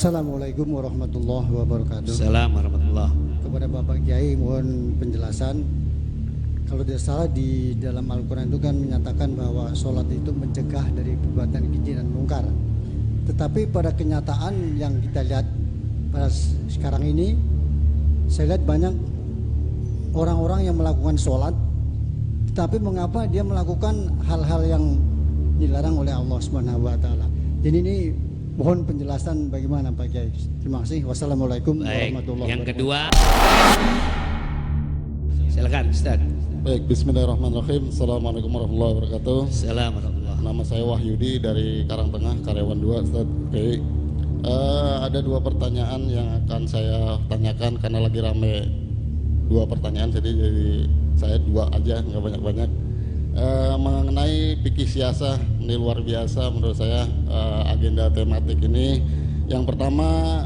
Assalamualaikum warahmatullahi wabarakatuh. Assalamualaikum warahmatullahi. Kepada Bapak Kiai mohon penjelasan. Kalau tidak salah di dalam Al-Quran itu kan menyatakan bahwa sholat itu mencegah dari perbuatan keji dan mungkar. Tetapi pada kenyataan yang kita lihat pada sekarang ini, saya lihat banyak orang-orang yang melakukan sholat, tetapi mengapa dia melakukan hal-hal yang dilarang oleh Allah Subhanahu wa taala. Jadi ini mohon penjelasan bagaimana Pak Kiai. Terima kasih. Wassalamualaikum warahmatullahi wabarakatuh. Yang kedua, silakan Ustaz. Baik, bismillahirrahmanirrahim. Assalamualaikum warahmatullahi wabarakatuh. Assalamualaikum. Nama saya Wahyudi dari Karangtengah, Karyawan 2, Ustaz. Oke. Ada dua pertanyaan yang akan saya tanyakan karena lagi rame dua pertanyaan, jadi saya dua aja, nggak banyak-banyak. Mengenai fikih siasah, ini luar biasa menurut saya agenda tematik ini. Yang pertama,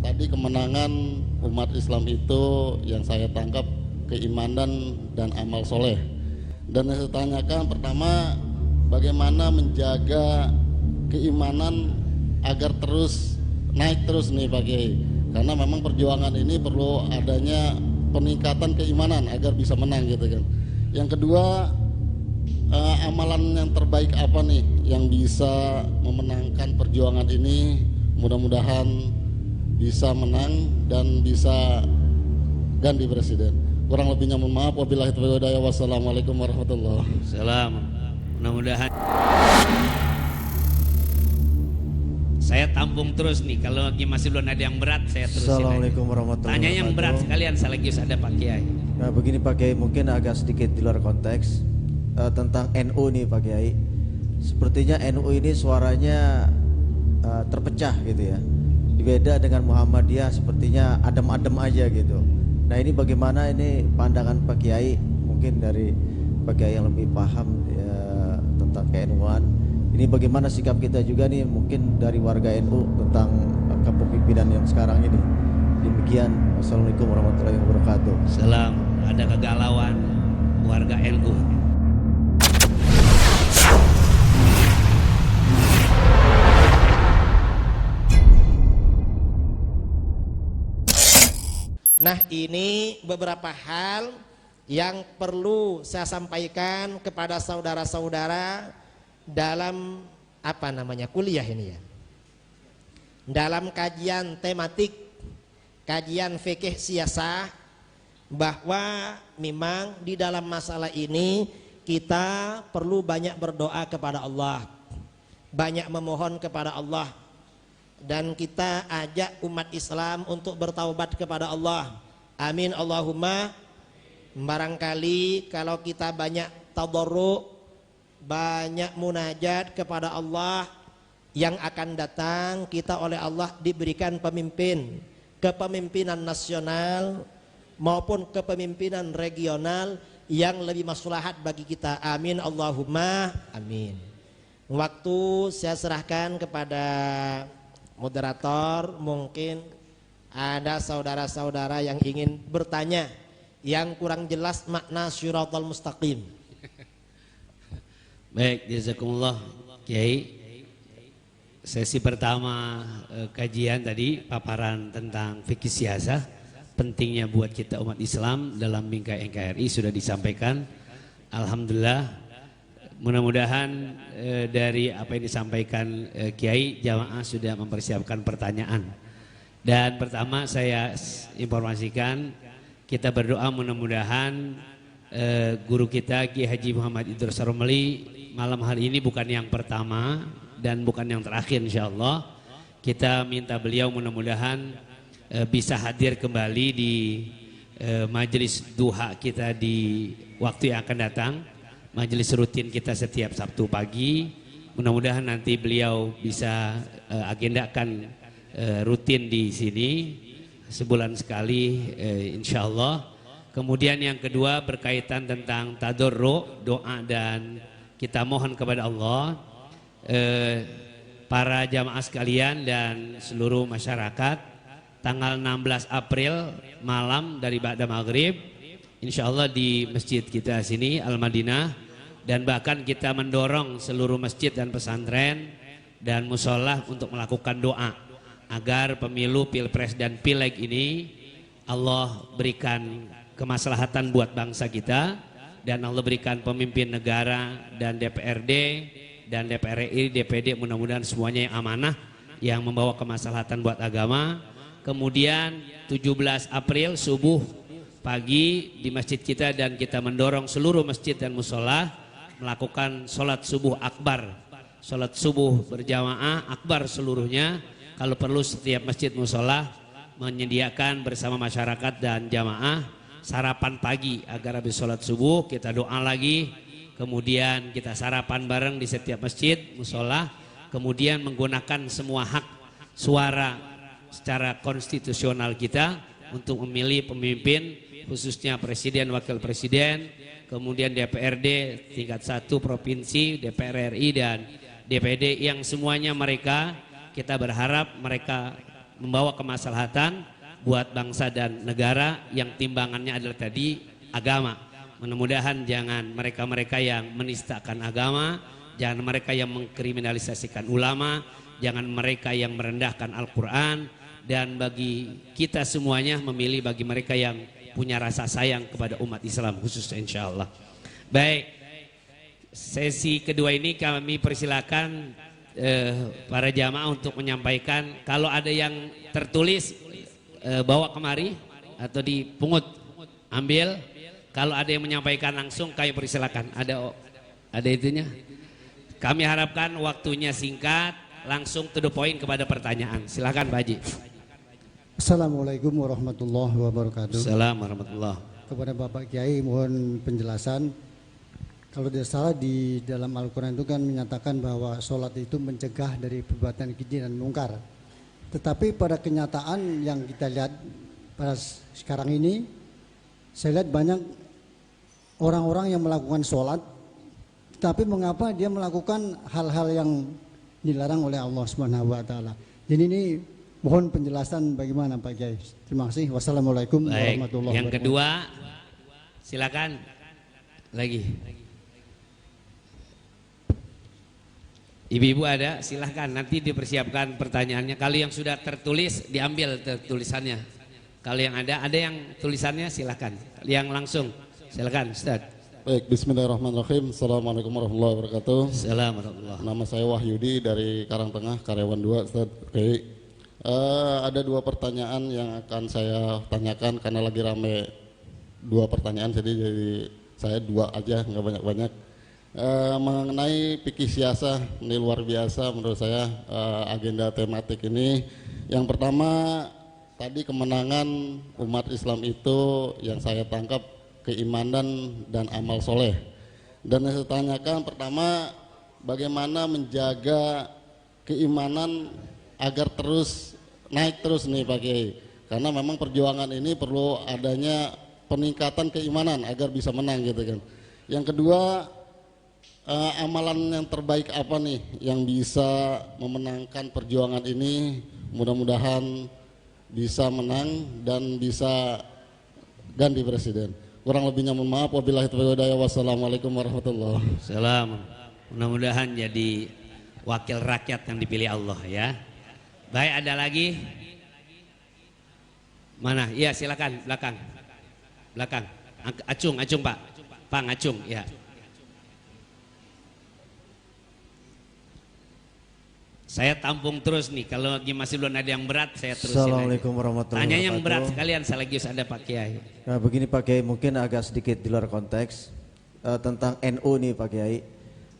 tadi kemenangan umat Islam itu yang saya tangkap keimanan dan amal soleh. Dan yang saya tanyakan pertama, bagaimana menjaga keimanan agar terus naik terus nih Pak Kiai. Karena memang perjuangan ini perlu adanya peningkatan keimanan agar bisa menang gitu kan. Yang kedua, amalan yang terbaik apa nih yang bisa memenangkan perjuangan ini, mudah-mudahan bisa menang dan bisa ganti presiden. Kurang lebihnya mohon maaf, wabillahi taufiq wal hidayah. Wassalamualaikum warahmatullahi wabarakatuh. Salam. Mudah-mudahan saya tampung terus nih, kalau lagi masih belum ada yang berat saya terusin. Assalamualaikum warahmatullahi Tanya wabarakatuh. yang berat sekalian sekaligus ada Pak Kiai. Nah begini Pak Kiai, mungkin agak sedikit di luar konteks tentang NU nih Pak Kiai. Sepertinya NU ini suaranya terpecah gitu ya. Beda dengan Muhammadiyah, sepertinya adem-adem aja gitu. Nah ini bagaimana ini pandangan Pak Kiai, mungkin dari Pak Kiai yang lebih paham ya, tentang ke-NU-an. Ini bagaimana sikap kita juga nih mungkin dari warga NU tentang kepemimpinan yang sekarang ini. Demikian. Wassalamualaikum warahmatullahi wabarakatuh. Salam. Ada kegalauan warga NU. Nah, ini beberapa hal yang perlu saya sampaikan kepada saudara-saudara dalam kuliah ini ya. Dalam kajian tematik, kajian fikih siasah, bahwa memang di dalam masalah ini kita perlu banyak berdoa kepada Allah, banyak memohon kepada Allah, dan kita ajak umat Islam untuk bertaubat kepada Allah. Amin Allahumma. Barangkali kalau kita banyak tadarruk, banyak munajat kepada Allah, yang akan datang kita oleh Allah diberikan pemimpin, kepemimpinan nasional maupun kepemimpinan regional yang lebih maslahat bagi kita. Amin Allahumma amin. Waktu saya serahkan kepada moderator, mungkin ada saudara-saudara yang ingin bertanya yang kurang jelas makna syiratal mustaqim. Baik, jazakumullah Kiai. Sesi pertama kajian tadi paparan tentang fikih siasah, pentingnya buat kita umat Islam dalam bingkai NKRI sudah disampaikan. Alhamdulillah, mudah-mudahan dari apa yang disampaikan Kiai, jamaah sudah mempersiapkan pertanyaan. Dan pertama saya informasikan, kita berdoa mudah-mudahan guru kita Kiai Haji Muhammad Idrus Saromali malam hari ini bukan yang pertama dan bukan yang terakhir insyaallah. Kita minta beliau mudah-mudahan bisa hadir kembali di majelis duha kita di waktu yang akan datang, majelis rutin kita setiap Sabtu pagi. Mudah-mudahan nanti beliau bisa agendakan rutin di sini sebulan sekali insyaallah. Kemudian yang kedua berkaitan tentang tadarruk, doa, dan kita mohon kepada Allah, para jamaah sekalian dan seluruh masyarakat, tanggal 16 April malam dari ba'da maghrib insyaallah di masjid kita sini Al-Madinah, dan bahkan kita mendorong seluruh masjid dan pesantren dan musola untuk melakukan doa. agar pemilu, pilpres dan pileg ini Allah berikan kemaslahatan buat bangsa kita, dan Allah berikan pemimpin negara dan DPRD dan DPR RI, DPD, mudah-mudahan semuanya yang amanah, yang membawa kemaslahatan buat agama. Kemudian 17 April subuh pagi di masjid kita, dan kita mendorong seluruh masjid dan musola melakukan sholat subuh akbar, sholat subuh berjamaah akbar seluruhnya. Kalau perlu setiap masjid musola menyediakan bersama masyarakat dan jamaah sarapan pagi agar habis sholat subuh kita doa lagi, kemudian kita sarapan bareng di setiap masjid musola, kemudian menggunakan semua hak suara secara konstitusional kita untuk memilih pemimpin, khususnya presiden, wakil presiden, kemudian DPRD tingkat 1 provinsi, DPR RI dan DPD, yang semuanya mereka kita berharap mereka membawa kemaslahatan buat bangsa dan negara, yang timbangannya adalah tadi agama. Mudah-mudahan jangan mereka-mereka yang menistakan agama, jangan mereka yang mengkriminalisasikan ulama, jangan mereka yang merendahkan Al-Quran, dan bagi kita semuanya memilih bagi mereka yang punya rasa sayang kepada umat Islam khususnya, insya Allah. Baik, sesi kedua ini kami persilakan para jamaah untuk menyampaikan. Kalau ada yang tertulis bawa kemari atau dipungut, ambil. Kalau ada yang menyampaikan langsung kami persilakan. Ada itunya. Kami harapkan waktunya singkat, langsung to the point kepada pertanyaan. Silakan Pak Haji. Assalamualaikum warahmatullahi wabarakatuh. Assalamualaikum warahmatullahi. Kepada Bapak Kiai mohon penjelasan. Kalau tidak salah di dalam Al-Quran itu kan menyatakan bahwa sholat itu mencegah dari perbuatan keji dan mungkar. Tetapi pada kenyataan yang kita lihat pada sekarang ini, saya lihat banyak orang-orang yang melakukan sholat, tapi mengapa dia melakukan hal-hal yang dilarang oleh Allah Subhanahu Wa Taala. Jadi ini mohon penjelasan bagaimana Pak Kiai. Terima kasih. Wassalamualaikum warahmatullahi wabarakatuh. Yang kedua, silakan lagi. Ibu-ibu ada, silahkan nanti dipersiapkan pertanyaannya. Kalau yang sudah tertulis diambil tulisannya. Kalau yang ada yang tulisannya silahkan. Yang langsung silahkan Ustaz. Baik, bismillahirrahmanirrahim. Assalamualaikum warahmatullahi wabarakatuh. Assalamualaikum. Nama saya Wahyudi dari Karangtengah, Karyawan 2, Ustaz. Oke. Ada 2 pertanyaan yang akan saya tanyakan karena lagi rame 2 pertanyaan, jadi saya 2 aja, nggak banyak-banyak. Mengenai fikih siasah, ini luar biasa menurut saya agenda tematik ini. Yang pertama, tadi kemenangan umat Islam itu yang saya tangkap keimanan dan amal soleh. Dan yang saya tanyakan pertama, bagaimana menjaga keimanan agar terus naik terus nih Pak Kiai. Karena memang perjuangan ini perlu adanya peningkatan keimanan agar bisa menang gitu kan. Yang kedua, amalan yang terbaik apa nih yang bisa memenangkan perjuangan ini, mudah-mudahan bisa menang dan bisa ganti presiden. Kurang lebihnya mohon maaf, wabillahi taufiq wal hidayah. Wassalamualaikum warahmatullahi wabarakatuh. Salam. Mudah-mudahan jadi wakil rakyat yang dipilih Allah ya. Baik, ada lagi? Mana? Iya silakan, belakang. Acung Pak. Pak Acung ya. Saya tampung terus nih, kalau lagi masih belum ada yang berat saya terusin. Assalamualaikum warahmatullahi wabarakatuh. Tanya yang berat sekalian sekaligus ada Pak Kiai. Nah begini Pak Kiai, mungkin agak sedikit di luar konteks tentang NU nih Pak Kiai.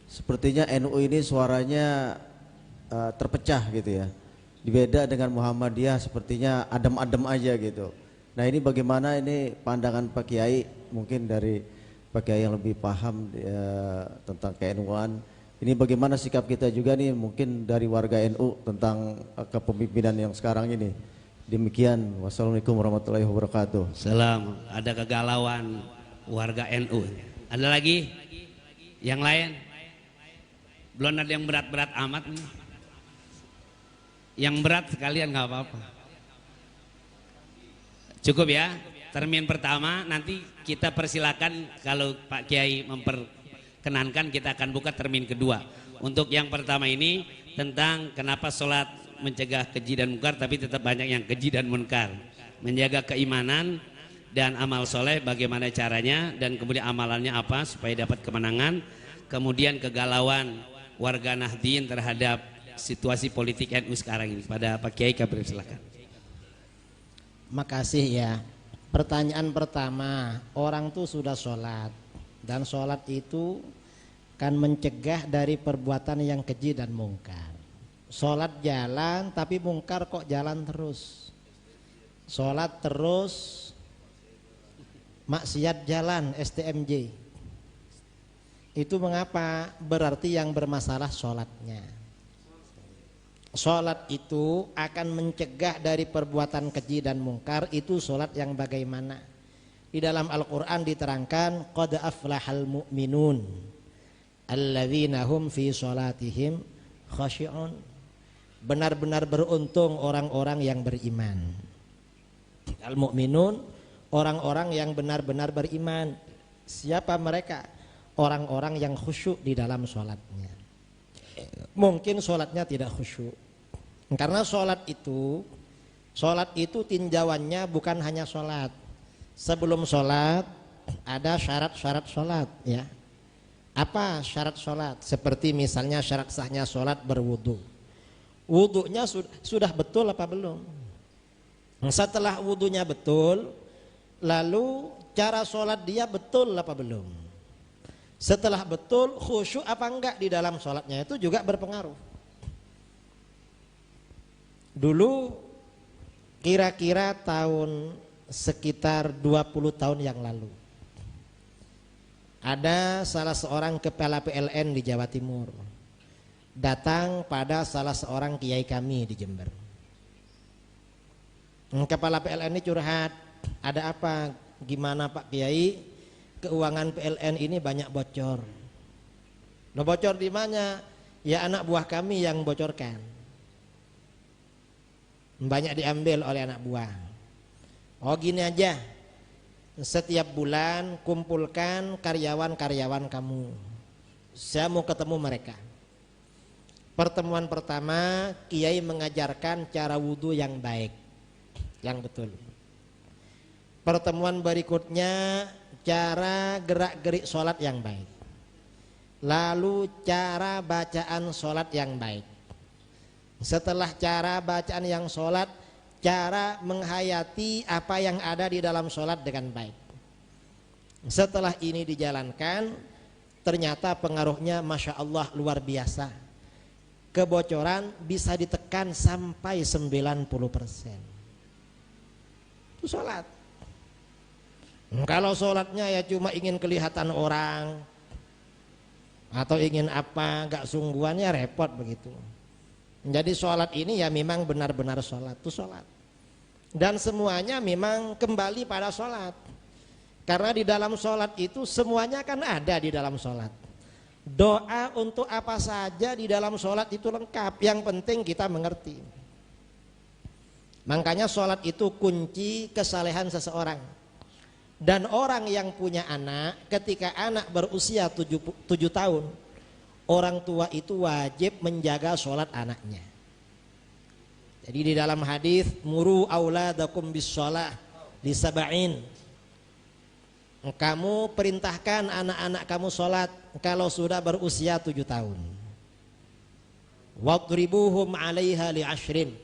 Sepertinya NU ini suaranya terpecah gitu ya. Beda dengan Muhammadiyah, sepertinya adem-adem aja gitu. Nah ini bagaimana ini pandangan Pak Kiai, mungkin dari Pak Kiai yang lebih paham tentang ke-NU-an. Ini bagaimana sikap kita juga nih mungkin dari warga NU tentang kepemimpinan yang sekarang ini. Demikian, wassalamualaikum warahmatullahi wabarakatuh. Salam. Ada kegalauan warga NU. Ada lagi? Yang lain? Belum ada yang berat-berat amat nih. Yang berat sekalian nggak apa-apa. Cukup ya. Termin pertama nanti kita persilakan kalau Pak Kiai memperkenankan kita akan buka termin kedua. Untuk yang pertama ini tentang kenapa sholat mencegah keji dan munkar, tapi tetap banyak yang keji dan munkar. Menjaga keimanan dan amal soleh bagaimana caranya, dan kemudian amalannya apa supaya dapat kemenangan. Kemudian kegalauan warga Nahdien terhadap situasi politik NU sekarang ini. Pada Pak Kiai Kabir, silakan. Makasih ya. Pertanyaan pertama, orang tuh sudah sholat, dan sholat itu kan mencegah dari perbuatan yang keji dan mungkar. Sholat jalan tapi mungkar kok jalan terus. Sholat terus, maksiat jalan, STMJ. Itu mengapa? Berarti yang bermasalah sholatnya. Sholat itu akan mencegah dari perbuatan keji dan mungkar. Itu sholat yang bagaimana? Di dalam Al-Quran diterangkan, qad aflahal mu'minun alladzina hum fi sholatihim khashi'un. Benar-benar beruntung orang-orang yang beriman. Al-mu'minun, orang-orang yang benar-benar beriman. Siapa mereka? Orang-orang yang khusyuk di dalam sholatnya. Mungkin sholatnya tidak khusyuk, karena sholat itu tinjauannya bukan hanya sholat. Sebelum sholat ada syarat-syarat sholat ya. Apa syarat sholat? Seperti misalnya syarat sahnya sholat berwudu. Wudunya sudah betul apa belum? Setelah wudunya betul, lalu cara sholat dia betul apa belum? Setelah betul, khusyuk apa enggak di dalam sholatnya, itu juga berpengaruh. Dulu kira-kira tahun sekitar 20 tahun yang lalu, ada salah seorang kepala PLN di Jawa Timur datang pada salah seorang kiai kami di Jember. Kepala PLN ini curhat, ada apa? Gimana Pak Kiai? Keuangan PLN ini banyak bocor. Nah, bocor di mana? Ya anak buah kami yang bocorkan. Banyak diambil oleh anak buah. Oh gini aja, setiap bulan kumpulkan karyawan-karyawan kamu. Saya mau ketemu mereka. Pertemuan pertama, Kiai mengajarkan cara wudhu yang baik, yang betul. Pertemuan berikutnya, cara gerak-gerik sholat yang baik. Lalu cara bacaan sholat yang baik. Setelah cara bacaan yang sholat, cara menghayati apa yang ada di dalam sholat dengan baik. Setelah ini dijalankan, ternyata pengaruhnya Masya Allah luar biasa. Kebocoran bisa ditekan sampai 90%. Itu sholat. Kalau sholatnya ya cuma ingin kelihatan orang atau ingin apa, gak sungguhan, ya repot begitu. Jadi sholat ini ya memang benar-benar sholat, itu sholat. Dan semuanya memang kembali pada sholat. Karena di dalam sholat itu semuanya kan ada di dalam sholat. Doa untuk apa saja di dalam sholat itu lengkap, yang penting kita mengerti. Makanya sholat itu kunci kesalehan seseorang. Dan orang yang punya anak, ketika anak berusia 7 tahun, orang tua itu wajib menjaga sholat anaknya. Jadi di dalam hadis, muru auladakum bis sholah li sab'in. Kamu perintahkan anak-anak kamu sholat kalau sudah berusia 7 tahun. Wadribuhum 'alaiha li 'ashrin.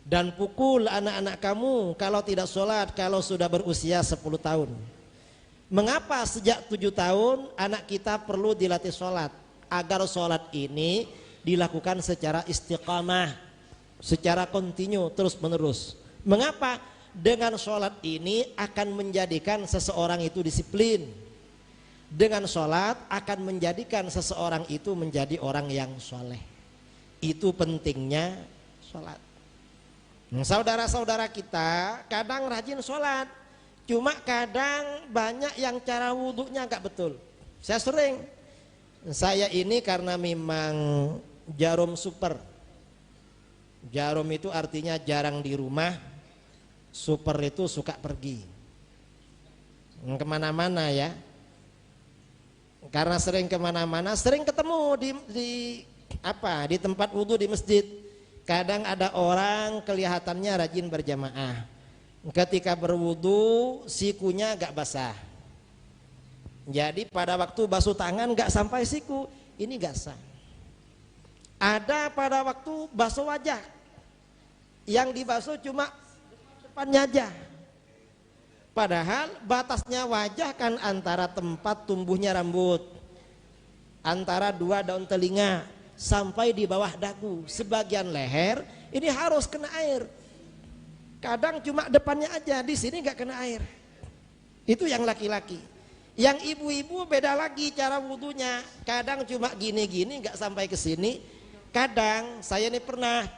Dan pukul anak-anak kamu kalau tidak sholat kalau sudah berusia 10 tahun. Mengapa sejak 7 tahun anak kita perlu dilatih sholat? Agar sholat ini dilakukan secara istiqamah, secara kontinu, terus menerus. Mengapa? Dengan sholat ini akan menjadikan seseorang itu disiplin. Dengan sholat akan menjadikan seseorang itu menjadi orang yang soleh. Itu pentingnya sholat. Saudara-saudara kita kadang rajin sholat, cuma kadang banyak yang cara wudhunya gak betul. Saya ini karena memang jarum super. Jarum itu artinya jarang di rumah, super itu suka pergi kemana-mana ya. Karena sering kemana-mana, sering ketemu di tempat wudhu di masjid. Kadang ada orang kelihatannya rajin berjamaah, ketika berwudu sikunya gak basah, jadi pada waktu basuh tangan gak sampai siku, ini gak sah. Ada pada waktu basuh wajah, yang dibasuh cuma depannya aja, padahal batasnya wajah kan antara tempat tumbuhnya rambut, antara dua daun telinga sampai di bawah dagu, sebagian leher ini harus kena air. Kadang cuma depannya aja, di sini nggak kena air. Itu yang laki-laki. Yang ibu-ibu beda lagi cara wudunya. Kadang cuma gini-gini nggak sampai ke sini. Kadang saya ini pernah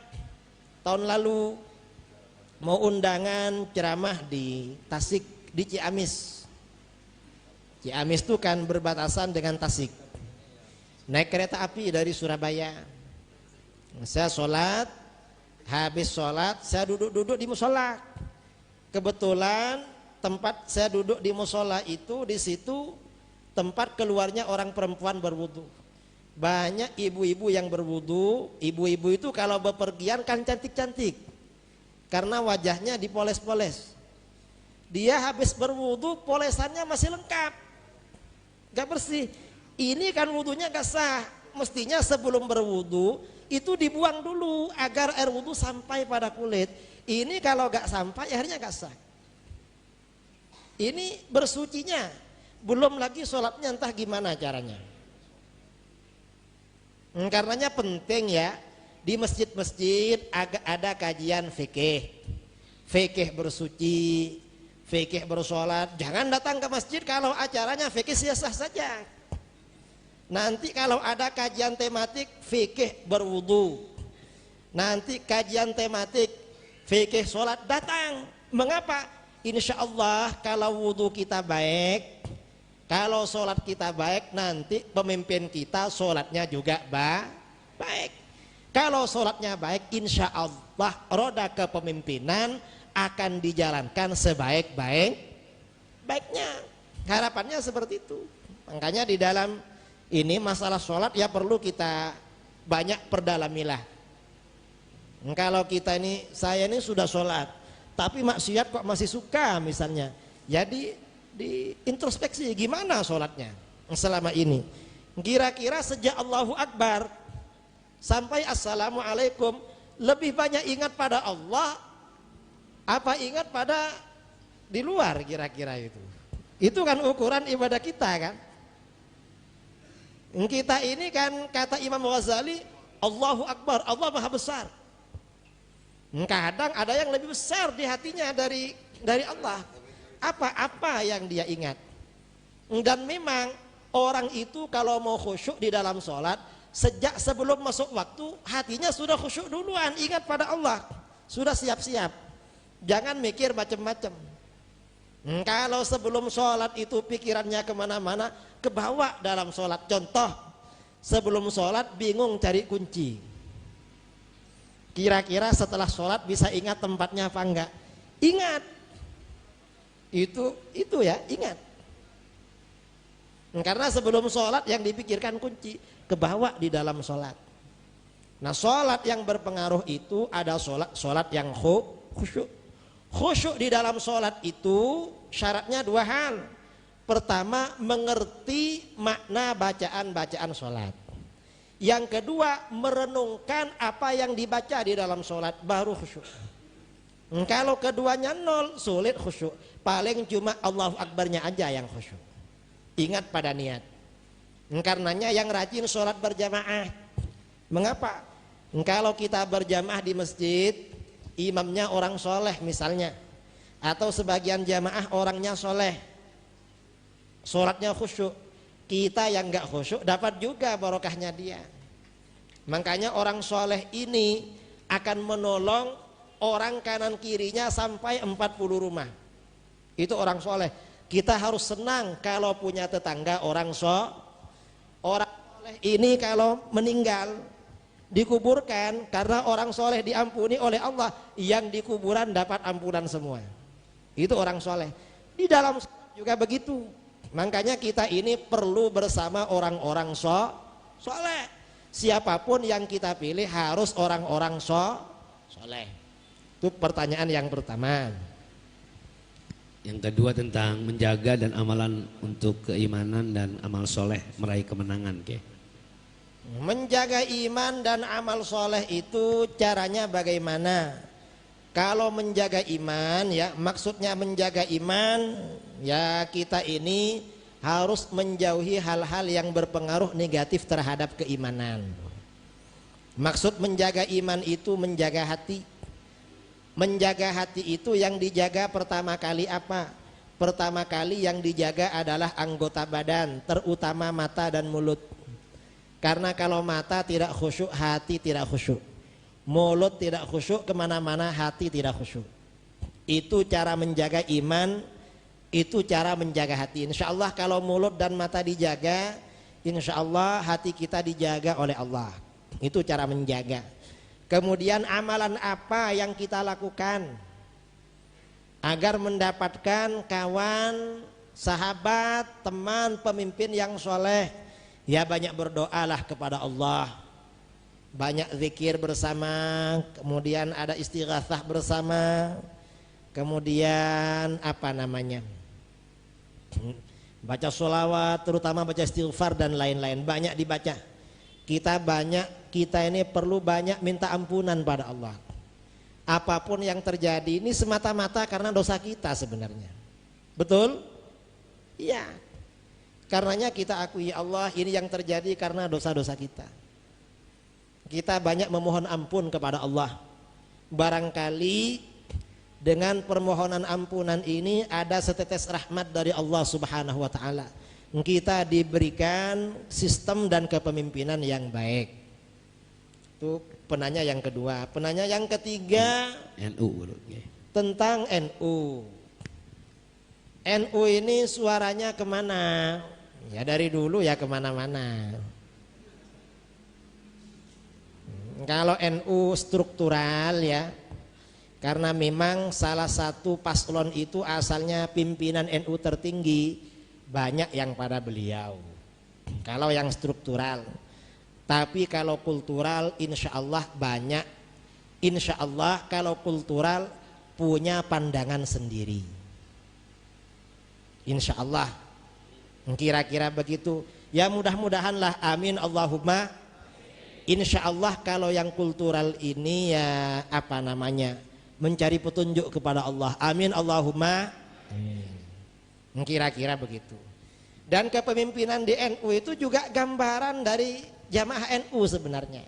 tahun lalu mau undangan ceramah di Tasik, di Ciamis. Ciamis itu kan berbatasan dengan Tasik. Naik kereta api dari Surabaya. Saya sholat, habis sholat saya duduk-duduk di musola. Kebetulan tempat saya duduk di musola itu, di situ tempat keluarnya orang perempuan berwudu. Banyak ibu-ibu yang berwudu. Ibu-ibu itu kalau bepergian kan cantik-cantik, karena wajahnya dipoles-poles. Dia habis berwudu polesannya masih lengkap, gak bersih. Ini kan wudunya gak sah. Mestinya sebelum berwudu itu dibuang dulu agar air wudu sampai pada kulit. Ini kalau gak sampai akhirnya gak sah. Ini bersucinya, belum lagi sholatnya entah gimana caranya. Karenanya penting ya, di masjid-masjid ada kajian fikih, fikih bersuci, fikih bersolat. Jangan datang ke masjid kalau acaranya fikih sah saja. Nanti kalau ada kajian tematik fikih berwudu, nanti kajian tematik fikih sholat, datang. Mengapa? Insya Allah kalau wudu kita baik, kalau sholat kita baik, nanti pemimpin kita sholatnya juga baik. Kalau sholatnya baik, insya Allah roda kepemimpinan akan dijalankan sebaik-baiknya. Harapannya seperti itu. Makanya di dalam ini masalah sholat ya perlu kita banyak perdalamilah. Kalau kita ini, saya ini sudah sholat, tapi maksiat kok masih suka misalnya, jadi di introspeksi gimana sholatnya selama ini. Kira-kira sejak Allahu Akbar sampai Assalamualaikum lebih banyak ingat pada Allah apa ingat pada di luar, kira-kira itu kan ukuran ibadah kita kan. Kita ini kan kata Imam Ghazali, Allahu Akbar, Allah Maha Besar. Kadang ada yang lebih besar di hatinya dari Allah. Apa yang dia ingat. Dan memang orang itu kalau mau khusyuk di dalam sholat, sejak sebelum masuk waktu hatinya sudah khusyuk duluan, ingat pada Allah, sudah siap-siap, jangan mikir macam-macam. Kalau sebelum sholat itu pikirannya kemana-mana, kebawa dalam sholat. Contoh, sebelum sholat bingung cari kunci, kira-kira setelah sholat bisa ingat tempatnya apa enggak? Ingat itu ya, ingat. Karena sebelum sholat yang dipikirkan kunci, kebawa di dalam sholat. Nah, sholat yang berpengaruh itu ada sholat yang khusyuk. Khusyuk di dalam sholat itu syaratnya dua hal. Pertama, mengerti makna bacaan-bacaan sholat. Yang kedua, merenungkan apa yang dibaca di dalam sholat, baru khusyuk. Kalau keduanya nol, sulit khusyuk. Paling cuma Allahu Akbarnya aja yang khusyuk. Ingat pada niat. Karenanya yang rajin sholat berjamaah. Mengapa? Kalau kita berjamaah di masjid, imamnya orang soleh misalnya, atau sebagian jamaah orangnya soleh, sholatnya khusyuk, kita yang nggak khusyuk dapat juga barokahnya dia. Makanya orang soleh ini akan menolong orang kanan kirinya sampai 40 rumah. Itu orang soleh. Kita harus senang kalau punya tetangga orang soleh ini kalau meninggal dikuburkan, karena orang soleh diampuni oleh Allah, yang di kuburan dapat ampunan semua. Itu orang soleh. Di dalam juga begitu. Makanya kita ini perlu bersama orang-orang soleh. Siapapun yang kita pilih harus orang-orang soleh. Itu pertanyaan yang pertama. Yang kedua tentang menjaga dan amalan untuk keimanan dan amal soleh meraih kemenangan, Kiai. Menjaga iman dan amal soleh itu caranya bagaimana? Kalau menjaga iman ya, maksudnya menjaga iman ya, kita ini harus menjauhi hal-hal yang berpengaruh negatif terhadap keimanan. Maksud menjaga iman itu menjaga hati. Menjaga hati itu yang dijaga pertama kali apa? Pertama kali yang dijaga adalah anggota badan, terutama mata dan mulut. Karena kalau mata tidak khusyuk, hati tidak khusyuk. Mulut tidak khusyuk, kemana-mana hati tidak khusyuk. Itu cara menjaga iman, itu cara menjaga hati. Insya Allah kalau mulut dan mata dijaga, insya Allah hati kita dijaga oleh Allah. Itu cara menjaga. Kemudian amalan apa yang kita lakukan agar mendapatkan kawan, sahabat, teman, pemimpin yang soleh? Ya banyak berdoalah kepada Allah, banyak zikir bersama, kemudian ada istighatsah bersama, kemudian apa namanya, baca sholawat, terutama baca istighfar dan lain-lain, banyak dibaca. Kita ini perlu banyak minta ampunan pada Allah. Apapun yang terjadi ini semata-mata karena dosa kita sebenarnya. Betul? Iya. Karenanya kita akui Allah, ini yang terjadi karena dosa-dosa kita. Kita banyak memohon ampun kepada Allah. Barangkali dengan permohonan ampunan ini ada setetes rahmat dari Allah Subhanahu wa taala. Kita diberikan sistem dan kepemimpinan yang baik. Itu penanya yang kedua. Penanya yang ketiga NU tentang NU. NU ini suaranya kemana? Ya dari dulu ya kemana-mana. Kalau NU struktural ya, karena memang salah satu paslon itu asalnya pimpinan NU tertinggi, banyak yang pada beliau. Kalau yang struktural. Tapi kalau kultural insya Allah banyak. Insya Allah kalau kultural punya pandangan sendiri. Insya Allah. Kira-kira begitu. Ya mudah-mudahanlah, amin Allahumma. Insya Allah kalau yang kultural ini ya apa namanya, mencari petunjuk kepada Allah, amin Allahumma. Kira-kira begitu. Dan kepemimpinan di NU itu juga gambaran dari jamaah NU sebenarnya.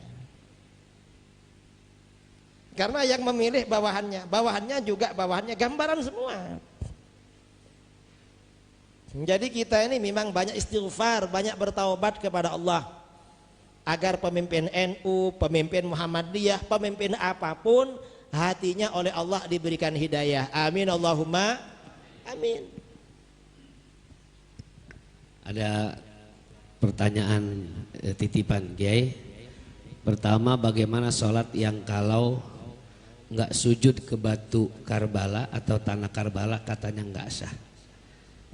Karena yang memilih bawahannya juga bawahannya gambaran semua. Jadi kita ini memang banyak istighfar, banyak bertaubat kepada Allah. Agar pemimpin NU, pemimpin Muhammadiyah, pemimpin apapun, hatinya oleh Allah diberikan hidayah. Amin Allahumma amin. Ada pertanyaan titipan Kiai. Pertama, bagaimana sholat yang kalau nggak sujud ke batu Karbala atau tanah Karbala katanya nggak sah?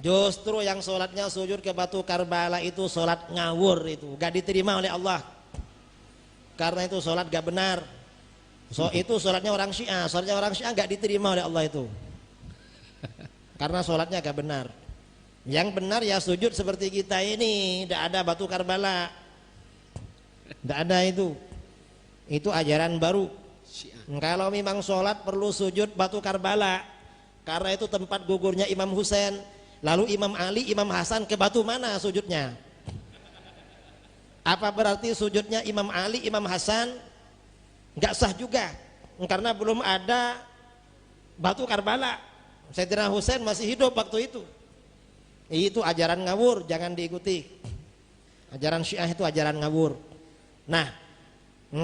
Justru yang sholatnya sujud ke batu Karbala itu sholat ngawur, itu gak diterima oleh Allah. Karena itu sholat gak benar. Itu sholatnya orang Syiah. Sholatnya orang Syiah gak diterima oleh Allah itu. Karena sholatnya gak benar. Yang benar ya sujud seperti kita ini, tidak ada batu Karbala, tidak ada itu. Itu ajaran baru. Kalau memang sholat perlu sujud batu Karbala, karena itu tempat gugurnya Imam Husain. Lalu Imam Ali, Imam Hasan ke batu mana sujudnya? Apa berarti sujudnya Imam Ali, Imam Hasan nggak sah juga? Karena belum ada batu Karbala. Sayyidina Husain masih hidup waktu itu. Itu ajaran ngawur, jangan diikuti. Ajaran Syiah itu ajaran ngawur. Nah,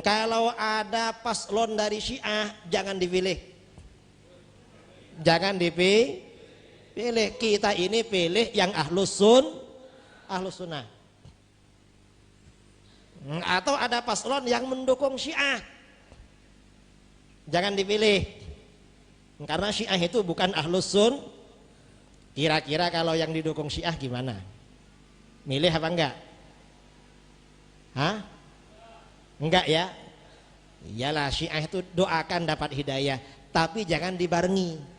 kalau ada paslon dari Syiah jangan dipilih. Jangan dipilih. Kita ini pilih yang ahlus sunnah. Atau ada paslon yang mendukung Syiah, jangan dipilih. Karena Syiah itu bukan ahlus sunnah. Kira-kira kalau yang didukung Syiah gimana? Milih apa enggak? Hah? Enggak ya? Iyalah Syiah itu doakan dapat hidayah, tapi jangan dibarengi